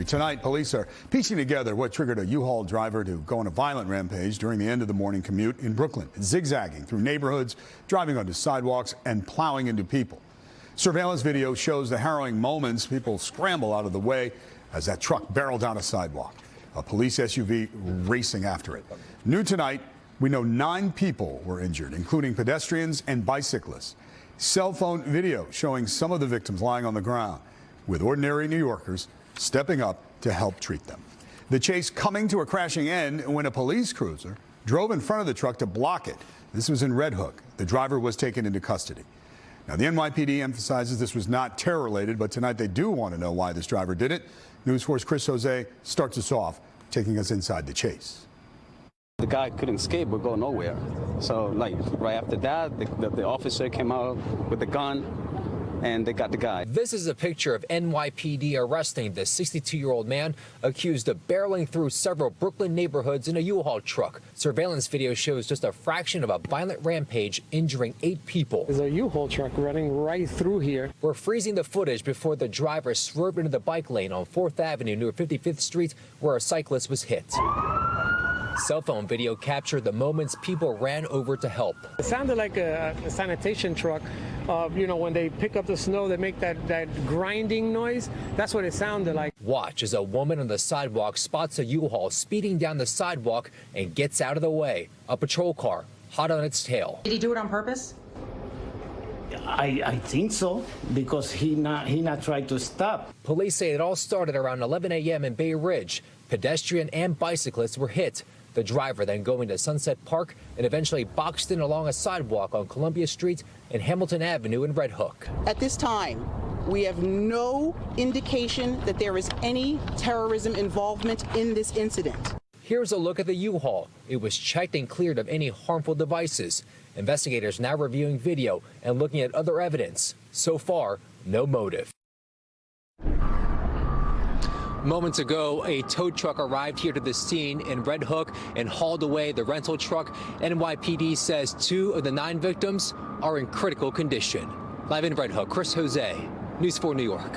Tonight, police are piecing together what triggered a U-Haul driver to go on a violent rampage during the end of the morning commute in Brooklyn, zigzagging through neighborhoods, driving onto sidewalks, and plowing into people. Surveillance video shows the harrowing moments. People scramble out of the way as that truck barreled down a sidewalk. A police SUV racing after it. New tonight, we know 9 people were injured, including pedestrians and bicyclists. Cell phone video showing some of the victims lying on the ground, with ordinary New Yorkers stepping up to help treat them. The chase coming to a crashing end when a police cruiser drove in front of the truck to block it. This was in Red Hook. The driver was taken into custody. Now, the NYPD emphasizes this was not terror-related, but tonight they do want to know why this driver did it. News 4's Chris Jose starts us off, taking us inside the chase. The guy couldn't escape or go nowhere. So, right after that, the officer came out with the gun, and they got the guy. This is a picture of NYPD arresting the 62-year-old man accused of barreling through several Brooklyn neighborhoods in a U-Haul truck. Surveillance video shows just a fraction of a violent rampage, injuring 8 people. There's a U-Haul truck running right through here. We're freezing the footage before the driver swerved into the bike lane on 4th Avenue near 55th Street, where a cyclist was hit. Cell phone video captured the moments people ran over to help. It sounded like a sanitation truck. You know, when they pick up the snow, they make that grinding noise. That's what it sounded like. Watch as a woman on the sidewalk spots a U-Haul speeding down the sidewalk and gets out of the way. A patrol car, hot on its tail. Did he do it on purpose? I think so, because he not tried to stop. Police say it all started around 11 a.m. in Bay Ridge. Pedestrian and bicyclists were hit. The driver then going to Sunset Park and eventually boxed in along a sidewalk on Columbia Street and Hamilton Avenue in Red Hook. At this time, we have no indication that there is any terrorism involvement in this incident. Here's a look at the U-Haul. It was checked and cleared of any harmful devices. Investigators now reviewing video and looking at other evidence. So far, no motive. Moments ago, a tow truck arrived here to the scene in Red Hook and hauled away the rental truck. NYPD says 2 of the 9 victims are in critical condition. Live in Red Hook, Chris Jose, News 4 New York.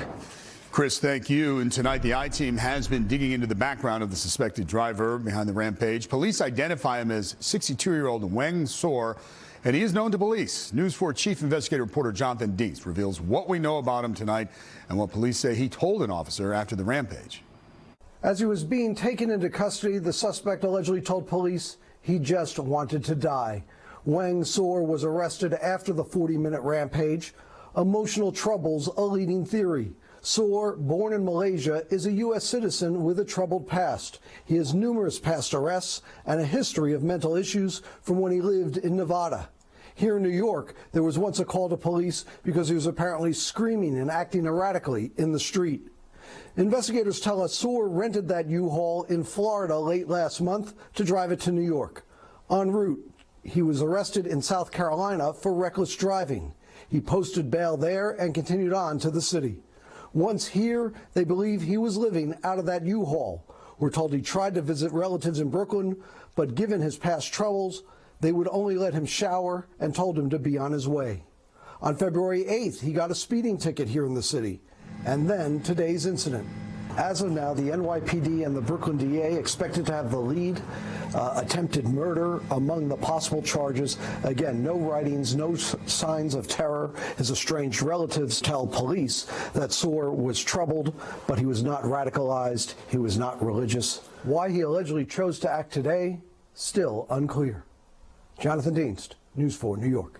Chris, thank you. And tonight, the I-Team has been digging into the background of the suspected driver behind the rampage. Police identify him as 62-year-old Weng Sor, and he is known to police. News 4 Chief Investigative Reporter Jonathan Dienst reveals what we know about him tonight and what police say he told an officer after the rampage. As he was being taken into custody, the suspect allegedly told police he just wanted to die. Weng Sor was arrested after the 40-minute rampage. Emotional troubles a leading theory. Sor, born in Malaysia, is a U.S. citizen with a troubled past. He has numerous past arrests and a history of mental issues from when he lived in Nevada. Here in New York, there was once a call to police because he was apparently screaming and acting erratically in the street. Investigators tell us Sor rented that U-Haul in Florida late last month to drive it to New York. En route, he was arrested in South Carolina for reckless driving. He posted bail there and continued on to the city. Once here, they believe he was living out of that U-Haul. We're told he tried to visit relatives in Brooklyn, but given his past troubles, they would only let him shower and told him to be on his way. On February 8th, he got a speeding ticket here in the city. And then today's incident. As of now, the NYPD and the Brooklyn DA expected to have the lead. Attempted murder among the possible charges. Again, no writings, no signs of terror. His estranged relatives tell police that Sor was troubled, but he was not radicalized. He was not religious. Why he allegedly chose to act today, still unclear. Jonathan Dienst, News 4 New York.